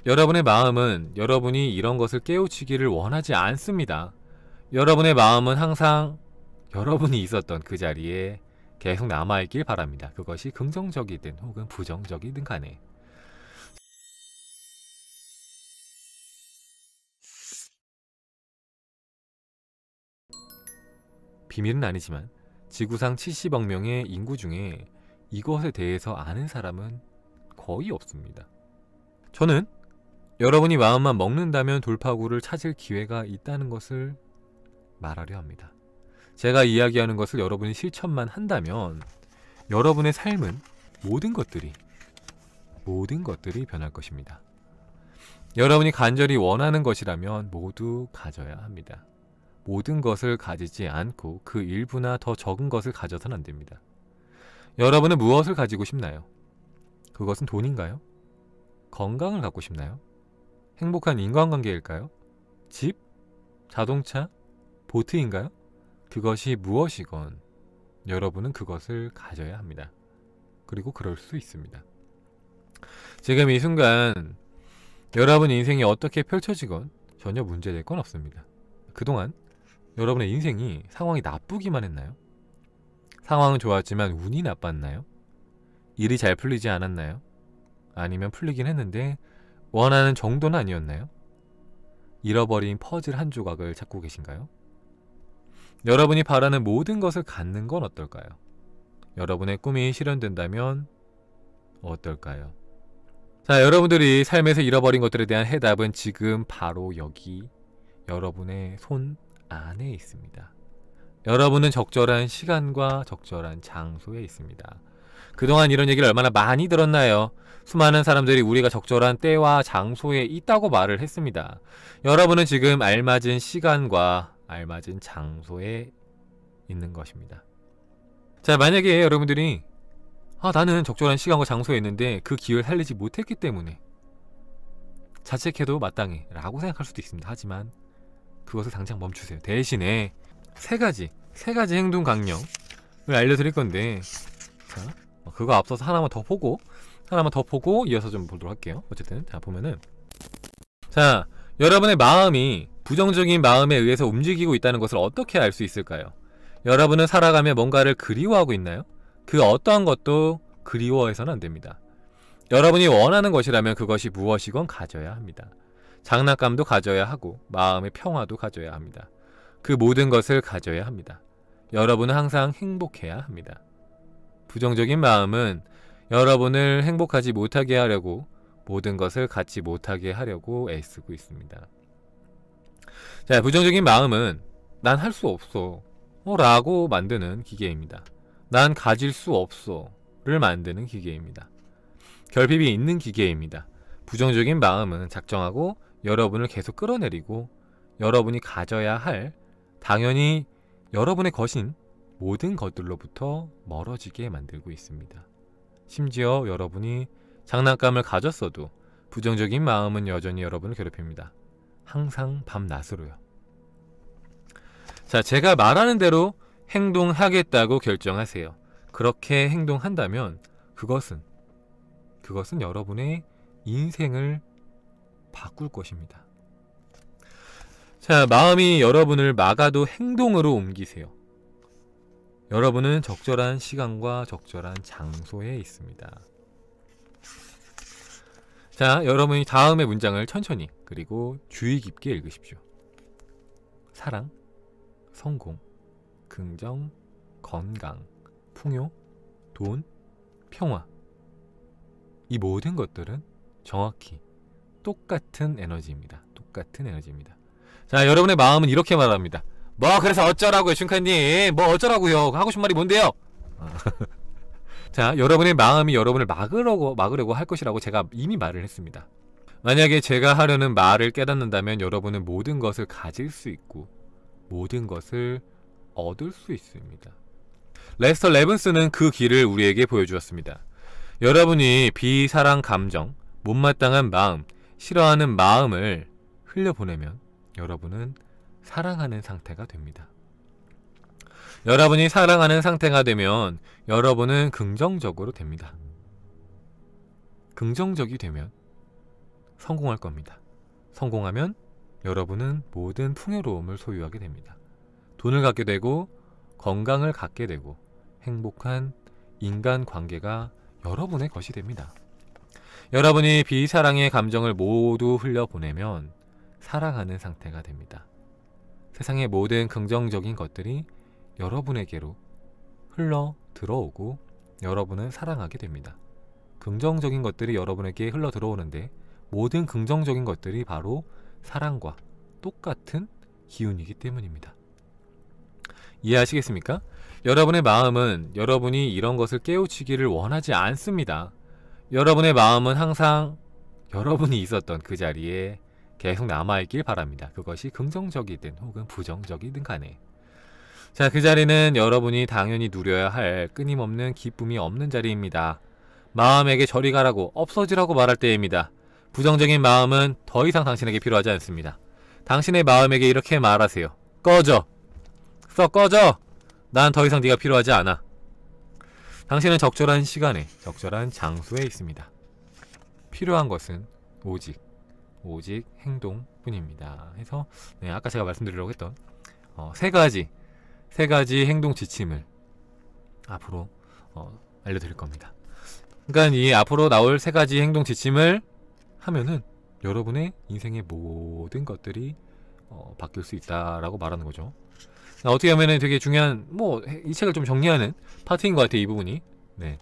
여러분의 마음은 여러분이 이런 것을 깨우치기를 원하지 않습니다. 여러분의 마음은 항상 여러분이 있었던 그 자리에 계속 남아있길 바랍니다. 그것이 긍정적이든 혹은 부정적이든 간에. 비밀은 아니지만 지구상 70억 명의 인구 중에 이것에 대해서 아는 사람은 거의 없습니다. 저는 여러분이 마음만 먹는다면 돌파구를 찾을 기회가 있다는 것을 말하려 합니다. 제가 이야기하는 것을 여러분이 실천만 한다면 여러분의 삶은 모든 것들이 변할 것입니다. 여러분이 간절히 원하는 것이라면 모두 가져야 합니다. 모든 것을 가지지 않고 그 일부나 더 적은 것을 가져서는 안 됩니다. 여러분은 무엇을 가지고 싶나요? 그것은 돈인가요? 건강을 갖고 싶나요? 행복한 인간관계일까요? 집? 자동차? 보트인가요? 그것이 무엇이건 여러분은 그것을 가져야 합니다. 그리고 그럴 수 있습니다. 지금 이 순간 여러분 인생이 어떻게 펼쳐지건 전혀 문제될 건 없습니다. 그동안 여러분의 인생이 상황이 나쁘기만 했나요? 상황은 좋았지만 운이 나빴나요? 일이 잘 풀리지 않았나요? 아니면 풀리긴 했는데 원하는 정도는 아니었나요? 잃어버린 퍼즐 한 조각을 찾고 계신가요? 여러분이 바라는 모든 것을 갖는 건 어떨까요? 여러분의 꿈이 실현된다면 어떨까요? 자, 여러분들이 삶에서 잃어버린 것들에 대한 해답은 지금 바로 여기 여러분의 손 안에 있습니다. 여러분은 적절한 시간과 적절한 장소에 있습니다. 그동안 이런 얘기를 얼마나 많이 들었나요? 수많은 사람들이 우리가 적절한 때와 장소에 있다고 말을 했습니다. 여러분은 지금 알맞은 시간과 알맞은 장소에 있는 것입니다. 자, 만약에 여러분들이 나는 적절한 시간과 장소에 있는데 그 기회를 살리지 못했기 때문에 자책해도 마땅해 라고 생각할 수도 있습니다. 하지만 그것을 당장 멈추세요. 대신에 세 가지 행동 강령을 알려드릴 건데, 자, 그거 앞서서 하나만 더 보고 이어서 좀 보도록 할게요. 어쨌든 자, 보면은, 자, 여러분의 마음이 부정적인 마음에 의해서 움직이고 있다는 것을 어떻게 알 수 있을까요? 여러분은 살아가며 뭔가를 그리워하고 있나요? 그 어떠한 것도 그리워해서는 안 됩니다. 여러분이 원하는 것이라면 그것이 무엇이건 가져야 합니다. 장난감도 가져야 하고 마음의 평화도 가져야 합니다. 그 모든 것을 가져야 합니다. 여러분은 항상 행복해야 합니다. 부정적인 마음은 여러분을 행복하지 못하게 하려고 모든 것을 갖지 못하게 하려고 애쓰고 있습니다. 자, 부정적인 마음은 난 할 수 없어 라고 만드는 기계입니다. 난 가질 수 없어 를 만드는 기계입니다. 결핍이 있는 기계입니다. 부정적인 마음은 작정하고 여러분을 계속 끌어내리고 여러분이 가져야 할, 당연히 여러분의 것인 모든 것들로부터 멀어지게 만들고 있습니다. 심지어 여러분이 장난감을 가졌어도 부정적인 마음은 여전히 여러분을 괴롭힙니다. 항상 밤낮으로요. 자, 제가 말하는 대로 행동하겠다고 결정하세요. 그렇게 행동한다면 그것은 여러분의 인생을 바꿀 것입니다. 자, 마음이 여러분을 막아도 행동으로 옮기세요. 여러분은 적절한 시간과 적절한 장소에 있습니다. 자, 여러분이 다음의 문장을 천천히 그리고 주의 깊게 읽으십시오. 사랑, 성공, 긍정, 건강, 풍요, 돈, 평화. 이 모든 것들은 정확히 똑같은 에너지입니다. 똑같은 에너지입니다. 자, 여러분의 마음은 이렇게 말합니다. 그래서 어쩌라고요, 슌카님? 어쩌라고요? 하고 싶은 말이 뭔데요? 자, 여러분의 마음이 여러분을 막으려고 할 것이라고 제가 이미 말을 했습니다. 만약에 제가 하려는 말을 깨닫는다면 여러분은 모든 것을 가질 수 있고 모든 것을 얻을 수 있습니다. 레스터 레븐스는 그 길을 우리에게 보여주었습니다. 여러분이 비사랑 감정, 못마땅한 마음, 싫어하는 마음을 흘려보내면 여러분은 사랑하는 상태가 됩니다. 여러분이 사랑하는 상태가 되면 여러분은 긍정적으로 됩니다. 긍정적이 되면 성공할 겁니다. 성공하면 여러분은 모든 풍요로움을 소유하게 됩니다. 돈을 갖게 되고 건강을 갖게 되고 행복한 인간관계가 여러분의 것이 됩니다. 여러분이 비사랑의 감정을 모두 흘려보내면 사랑하는 상태가 됩니다. 세상의 모든 긍정적인 것들이 여러분에게로 흘러 들어오고 여러분은 사랑하게 됩니다. 긍정적인 것들이 여러분에게 흘러 들어오는데 모든 긍정적인 것들이 바로 사랑과 똑같은 기운이기 때문입니다. 이해하시겠습니까? 여러분의 마음은 여러분이 이런 것을 깨우치기를 원하지 않습니다. 여러분의 마음은 항상 여러분이 있었던 그 자리에 계속 남아있길 바랍니다. 그것이 긍정적이든 혹은 부정적이든 간에. 자, 그 자리는 여러분이 당연히 누려야 할 끊임없는 기쁨이 없는 자리입니다. 마음에게 저리 가라고 없어지라고 말할 때입니다. 부정적인 마음은 더 이상 당신에게 필요하지 않습니다. 당신의 마음에게 이렇게 말하세요. 꺼져! 썩 꺼져! 난 더 이상 네가 필요하지 않아. 당신은 적절한 시간에 적절한 장소에 있습니다. 필요한 것은 오직 행동뿐입니다. 해서 아까 제가 말씀드리려고 했던 세 가지 행동 지침을 앞으로 알려드릴 겁니다. 그러니까 이 앞으로 나올 세 가지 행동 지침을 하면은 여러분의 인생의 모든 것들이 바뀔 수 있다라고 말하는 거죠. 어떻게 하면은 되게 중요한 이 책을 좀 정리하는 파트인 것 같아요, 이 부분이. 네.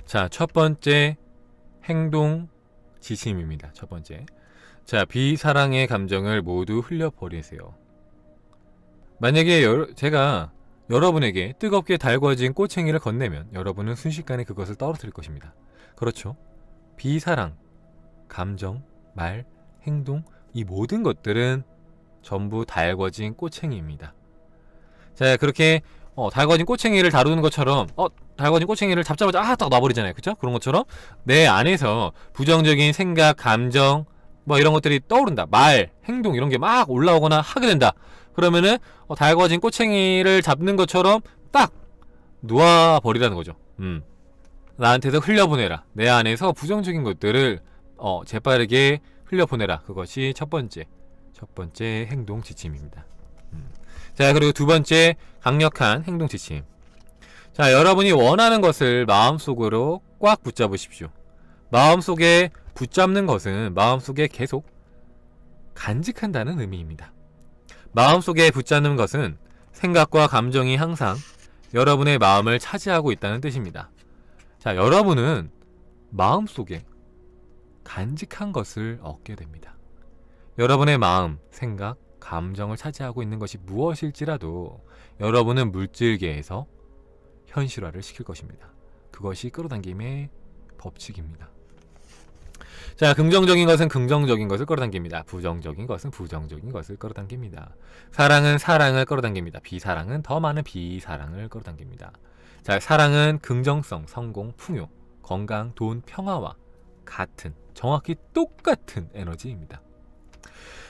자, 첫 번째 행동 지침입니다. 첫 번째. 자, 비사랑의 감정을 모두 흘려버리세요. 만약에 제가 여러분에게 뜨겁게 달궈진 꼬챙이를 건네면 여러분은 순식간에 그것을 떨어뜨릴 것입니다. 그렇죠? 비사랑, 감정, 말, 행동, 이 모든 것들은 전부 달궈진 꼬챙이입니다. 자, 그렇게 달궈진 꼬챙이를 다루는 것처럼 달궈진 꼬챙이를 잡자마자 딱 놔버리잖아요. 그쵸? 그런 것처럼 내 안에서 부정적인 생각, 감정 이런 것들이 떠오른다. 말, 행동 이런 게 막 올라오거나 하게 된다. 그러면은 달궈진 꼬챙이를 잡는 것처럼 딱 놓아버리라는 거죠. 나한테서 흘려보내라. 내 안에서 부정적인 것들을 재빠르게 흘려보내라. 그것이 첫 번째 행동 지침입니다. 자, 그리고 두 번째 강력한 행동 지침. 자, 여러분이 원하는 것을 마음속으로 꽉 붙잡으십시오. 마음속에 붙잡는 것은 마음속에 계속 간직한다는 의미입니다. 마음속에 붙잡는 것은 생각과 감정이 항상 여러분의 마음을 차지하고 있다는 뜻입니다. 자, 여러분은 마음속에 간직한 것을 얻게 됩니다. 여러분의 마음, 생각, 감정을 차지하고 있는 것이 무엇일지라도 여러분은 물질계에서 현실화를 시킬 것입니다. 그것이 끌어당김의 법칙입니다. 자, 긍정적인 것은 긍정적인 것을 끌어당깁니다. 부정적인 것은 부정적인 것을 끌어당깁니다. 사랑은 사랑을 끌어당깁니다. 비사랑은 더 많은 비사랑을 끌어당깁니다. 자, 사랑은 긍정성, 성공, 풍요, 건강, 돈, 평화와 같은, 정확히 똑같은 에너지입니다.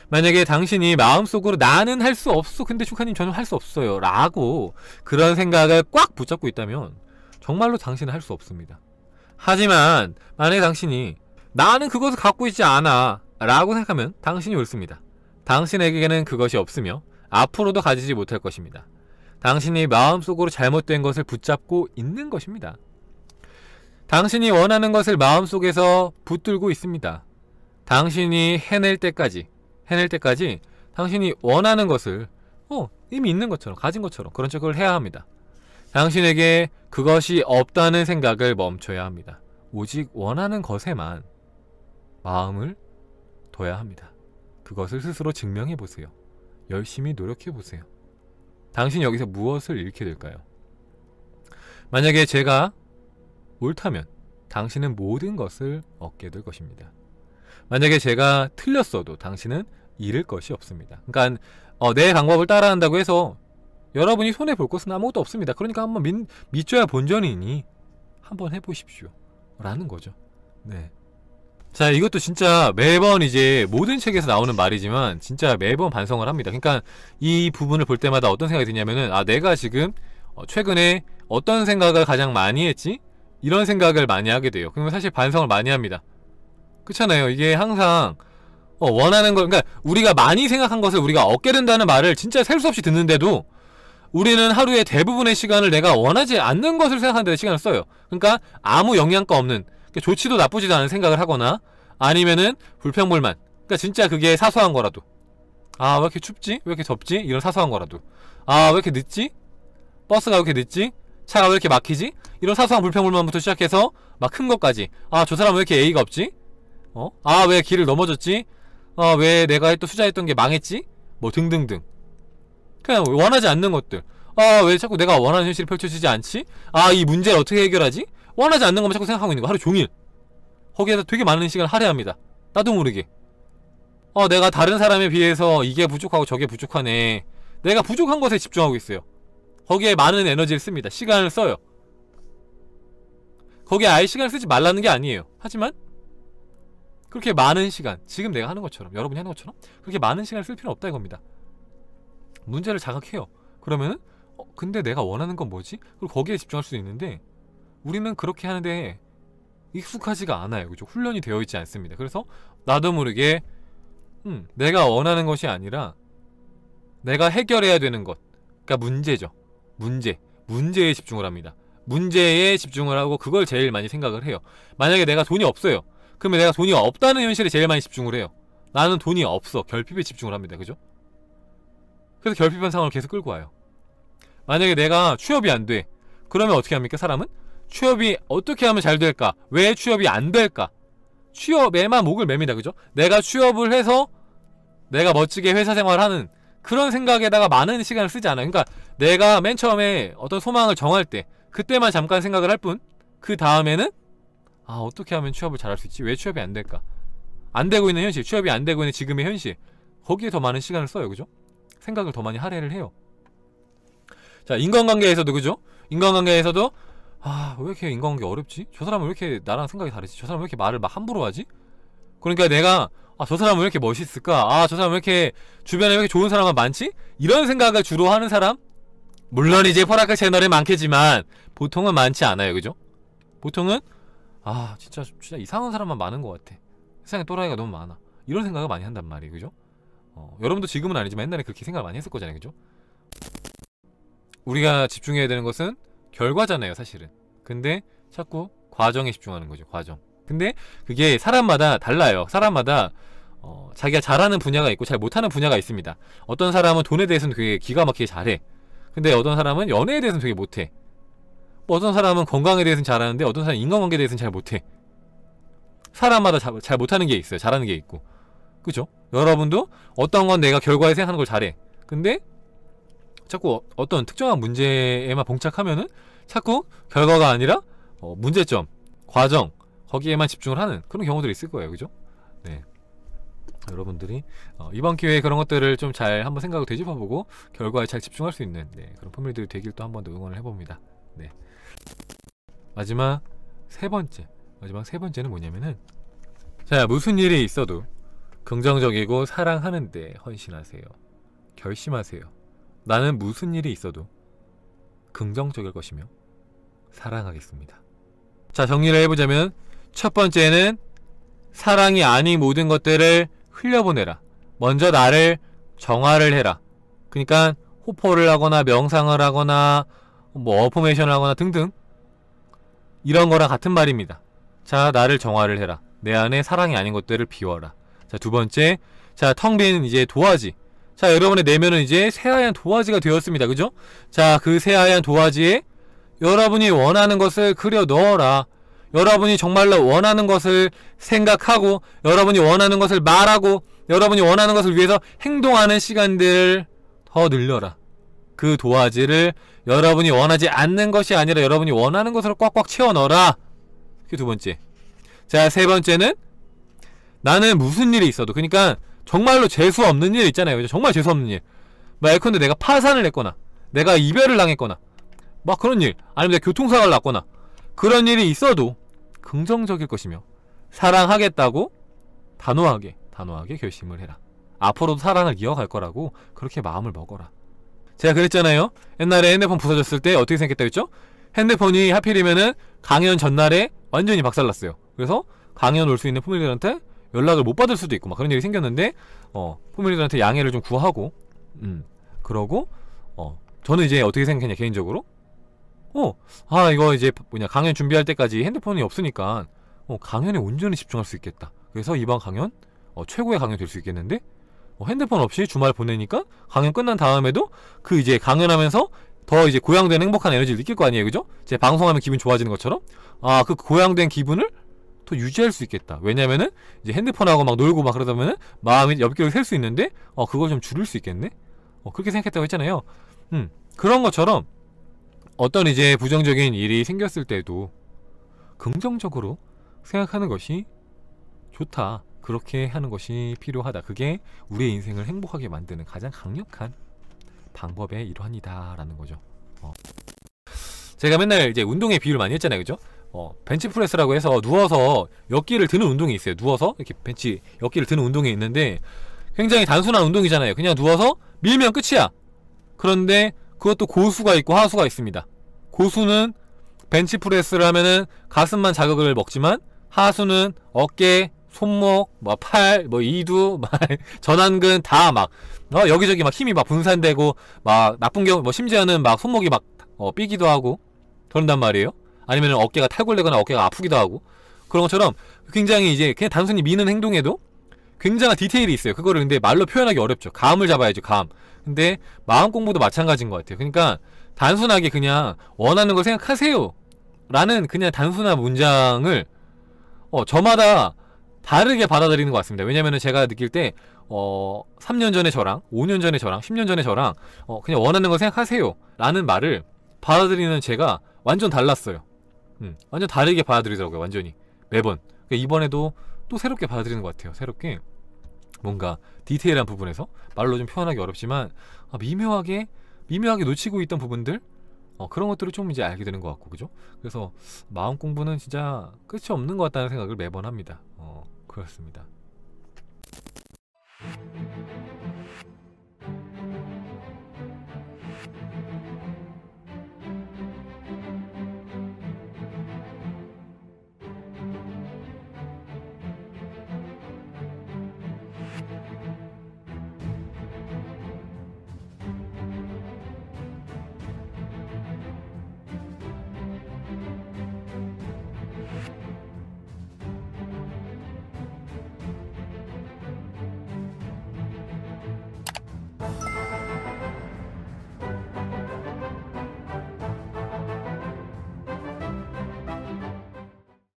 만약에 당신이 마음속으로 나는 할 수 없어, 근데 축하님 저는 할 수 없어요 라고 그런 생각을 꽉 붙잡고 있다면 정말로 당신은 할 수 없습니다. 하지만 만약에 당신이 나는 그것을 갖고 있지 않아 라고 생각하면 당신이 옳습니다. 당신에게는 그것이 없으며 앞으로도 가지지 못할 것입니다. 당신이 마음속으로 잘못된 것을 붙잡고 있는 것입니다. 당신이 원하는 것을 마음속에서 붙들고 있습니다. 당신이 해낼 때까지 당신이 원하는 것을 이미 있는 것처럼, 가진 것처럼 그런 척을 해야 합니다. 당신에게 그것이 없다는 생각을 멈춰야 합니다. 오직 원하는 것에만 마음을 둬야 합니다. 그것을 스스로 증명해 보세요. 열심히 노력해 보세요. 당신이 여기서 무엇을 잃게 될까요? 만약에 제가 옳다면 당신은 모든 것을 얻게 될 것입니다. 만약에 제가 틀렸어도 당신은 잃을 것이 없습니다. 그러니까 내 방법을 따라한다고 해서 여러분이 손해볼 것은 아무것도 없습니다. 그러니까 한번 믿져야 본전이니 한번 해보십시오 라는 거죠. 네. 자, 이것도 진짜 매번 이제 모든 책에서 나오는 말이지만 진짜 매번 반성을 합니다. 그러니까 이 부분을 볼 때마다 어떤 생각이 드냐면은 내가 지금 최근에 어떤 생각을 가장 많이 했지? 이런 생각을 많이 하게 돼요. 그러면 사실 반성을 많이 합니다. 그렇잖아요. 이게 항상 원하는 걸, 그러니까 우리가 많이 생각한 것을 우리가 얻게 된다는 말을 진짜 셀 수 없이 듣는데도 우리는 하루의 대부분의 시간을 내가 원하지 않는 것을 생각하는 데 시간을 써요. 그러니까 아무 영향가 없는, 그러니까 좋지도 나쁘지도 않은 생각을 하거나 아니면은 불평불만, 그러니까 진짜 그게 사소한 거라도, 아 왜 이렇게 춥지? 왜 이렇게 덥지? 이런 사소한 거라도, 아 왜 이렇게 늦지? 버스가 왜 이렇게 늦지? 차가 왜 이렇게 막히지? 이런 사소한 불평불만부터 시작해서 막 큰 것까지, 아 저 사람 왜 이렇게 예의가 없지? 아 왜 길을 넘어졌지? 왜 내가 또 투자했던 게 망했지? 뭐 등등등. 그냥 원하지 않는 것들, 아 왜 자꾸 내가 원하는 현실이 펼쳐지지 않지? 아 이 문제를 어떻게 해결하지? 원하지 않는 것만 자꾸 생각하고 있는 거 하루 종일. 거기에서 되게 많은 시간을 할애합니다. 나도 모르게. 내가 다른 사람에 비해서 이게 부족하고 저게 부족하네, 내가 부족한 것에 집중하고 있어요. 거기에 많은 에너지를 씁니다. 시간을 써요. 거기에 아예 시간을 쓰지 말라는 게 아니에요. 하지만 그렇게 많은 시간, 지금 내가 하는 것처럼, 여러분이 하는 것처럼 그렇게 많은 시간을 쓸 필요는 없다 이겁니다. 문제를 자각해요. 그러면은 근데 내가 원하는 건 뭐지? 그리고 거기에 집중할 수도 있는데 우리는 그렇게 하는데 익숙하지가 않아요. 그죠? 훈련이 되어 있지 않습니다. 그래서 나도 모르게 내가 원하는 것이 아니라 내가 해결해야 되는 것, 그러니까 문제죠. 문제에 집중을 합니다. 문제에 집중을 하고 그걸 제일 많이 생각을 해요. 만약에 내가 돈이 없어요. 그러면 내가 돈이 없다는 현실에 제일 많이 집중을 해요. 나는 돈이 없어. 결핍에 집중을 합니다. 그죠? 그래서 결핍한 상황을 계속 끌고 와요. 만약에 내가 취업이 안 돼. 그러면 어떻게 합니까? 사람은? 취업이 어떻게 하면 잘 될까? 왜 취업이 안 될까? 취업에만 목을 맵니다. 그죠? 내가 취업을 해서 내가 멋지게 회사 생활하는 그런 생각에다가 많은 시간을 쓰지 않아요. 그러니까 내가 맨 처음에 어떤 소망을 정할 때 그때만 잠깐 생각을 할 뿐, 그 다음에는 어떻게 하면 취업을 잘할 수 있지? 왜 취업이 안 될까? 안 되고 있는 현실, 취업이 안 되고 있는 지금의 현실, 거기에 더 많은 시간을 써요. 그죠? 생각을 더 많이 할애를 해요. 자, 인간관계에서도 그죠? 인간관계에서도 왜 이렇게 인간관계 어렵지? 저 사람은 왜 이렇게 나랑 생각이 다르지? 저 사람은 왜 이렇게 말을 막 함부로 하지? 그러니까 내가 저 사람은 왜 이렇게 멋있을까? 저 사람은 왜 이렇게 주변에 왜 이렇게 좋은 사람만 많지? 이런 생각을 주로 하는 사람? 물론 이제 포라클 채널에 많겠지만 보통은 많지 않아요. 그죠? 보통은 진짜 이상한 사람만 많은 것 같아. 세상에 또라이가 너무 많아. 이런 생각을 많이 한단 말이에요. 그죠? 여러분도 지금은 아니지만 옛날에 그렇게 생각을 많이 했을 거잖아요. 그죠? 우리가 집중해야 되는 것은 결과잖아요. 사실은. 근데 자꾸 과정에 집중하는 거죠. 과정. 근데 그게 사람마다 달라요. 사람마다 자기가 잘하는 분야가 있고 잘 못하는 분야가 있습니다. 어떤 사람은 돈에 대해서는 되게 기가 막히게 잘해. 근데 어떤 사람은 연애에 대해서는 되게 못해. 뭐 어떤 사람은 건강에 대해서는 잘하는데 어떤 사람은 인간관계에 대해서는 잘 못해. 사람마다 잘 못하는 게 있어요. 잘하는 게 있고. 그죠? 여러분도 어떤 건 내가 결과에 생각하는 걸 잘해. 근데 자꾸 어떤 특정한 문제에만 봉착하면은 자꾸 결과가 아니라 문제점, 과정, 거기에만 집중을 하는 그런 경우들이 있을 거예요. 그죠? 네. 여러분들이 이번 기회에 그런 것들을 좀 잘 한번 생각을 되짚어보고 결과에 잘 집중할 수 있는 그런 포뮬들이 되길 또 한 번 더 응원을 해봅니다. 네. 마지막 세 번째는 뭐냐면은, 자, 무슨 일이 있어도 긍정적이고 사랑하는데 헌신하세요. 결심하세요. 나는 무슨 일이 있어도 긍정적일 것이며 사랑하겠습니다. 자, 정리를 해보자면 첫 번째는 사랑이 아닌 모든 것들을 흘려보내라. 먼저 나를 정화를 해라. 그러니까 호포를 하거나 명상을 하거나 뭐 어포메이션을 하거나 등등 이런 거랑 같은 말입니다. 자, 나를 정화를 해라. 내 안에 사랑이 아닌 것들을 비워라. 자, 두 번째, 자, 텅 빈 이제 도화지. 자, 여러분의 내면은 이제 새하얀 도화지가 되었습니다. 그죠? 자, 그 새하얀 도화지에 여러분이 원하는 것을 그려 넣어라. 여러분이 정말로 원하는 것을 생각하고 여러분이 원하는 것을 말하고 여러분이 원하는 것을 위해서 행동하는 시간들을 더 늘려라. 그 도화지를 여러분이 원하지 않는 것이 아니라 여러분이 원하는 것으로 꽉꽉 채워 넣어라. 그게 두 번째. 자, 세 번째는 나는 무슨 일이 있어도, 그러니까 정말로 재수없는 일 있잖아요. 정말 재수없는 일. 막 예컨대 내가 파산을 했거나 내가 이별을 당했거나 막 그런 일, 아니면 내가 교통사고를 났거나 그런 일이 있어도 긍정적일 것이며 사랑하겠다고 단호하게 결심을 해라. 앞으로도 사랑을 이어갈 거라고 그렇게 마음을 먹어라. 제가 그랬잖아요. 옛날에 핸드폰 부서졌을 때 어떻게 생각했다고 했죠? 핸드폰이 하필이면은 강연 전날에 완전히 박살났어요. 그래서 강연 올 수 있는 포밀리더한테 연락을 못 받을 수도 있고 막 그런 일이 생겼는데 포밀리더한테 양해를 좀 구하고 그러고 저는 이제 어떻게 생각했냐 개인적으로 이거 이제 뭐냐 강연 준비할 때까지 핸드폰이 없으니까 강연에 온전히 집중할 수 있겠다. 그래서 이번 강연 최고의 강연 될 수 있겠는데 핸드폰 없이 주말 보내니까 강연 끝난 다음에도 그 이제 강연하면서 더 이제 고양된 행복한 에너지를 느낄 거 아니에요, 그죠? 제 방송하면 기분 좋아지는 것처럼 그 고양된 기분을 더 유지할 수 있겠다. 왜냐면은 이제 핸드폰하고 막 놀고 막 그러다 보면은 마음이 옆길을 셀 수 있는데 그걸 좀 줄일 수 있겠네. 그렇게 생각했다고 했잖아요. 그런 것처럼 어떤 이제 부정적인 일이 생겼을 때도 긍정적으로 생각하는 것이 좋다. 그렇게 하는 것이 필요하다. 그게 우리의 인생을 행복하게 만드는 가장 강력한 방법의 일환이다 라는 거죠. 제가 맨날 이제 운동에 비유를 많이 했잖아요, 그죠? 벤치프레스라고 해서 누워서 역기를 드는 운동이 있어요. 누워서 이렇게 벤치 역기를 드는 운동이 있는데 굉장히 단순한 운동이잖아요. 그냥 누워서 밀면 끝이야. 그런데 그것도 고수가 있고 하수가 있습니다. 고수는 벤치프레스를 하면은 가슴만 자극을 먹지만 하수는 어깨, 손목, 팔, 이두, 전완근 다 막 여기저기 막 힘이 막 분산되고 막 나쁜 경우 심지어는 막 손목이 막 삐기도 하고 그런단 말이에요. 아니면 어깨가 탈골되거나 어깨가 아프기도 하고 그런 것처럼 굉장히 이제 그냥 단순히 미는 행동에도 굉장한 디테일이 있어요. 그거를 근데 말로 표현하기 어렵죠. 감을 잡아야죠, 감. 근데 마음 공부도 마찬가지인 것 같아요. 그러니까 단순하게 그냥 원하는 걸 생각하세요 라는 그냥 단순한 문장을 저마다 다르게 받아들이는 것 같습니다. 왜냐면은 제가 느낄 때 3년 전에 저랑 5년 전에 저랑 10년 전에 저랑 그냥 원하는 걸 생각하세요 라는 말을 받아들이는 제가 완전 달랐어요. 완전 다르게 받아들이더라고요. 완전히 매번. 그러니까 이번에도 또 새롭게 받아들이는 것 같아요. 새롭게 뭔가 디테일한 부분에서 말로 좀 표현하기 어렵지만 미묘하게 놓치고 있던 부분들 그런 것들을 좀 이제 알게 되는 것 같고, 그죠? 그래서 마음 공부는 진짜 끝이 없는 것 같다는 생각을 매번 합니다. 그렇습니다.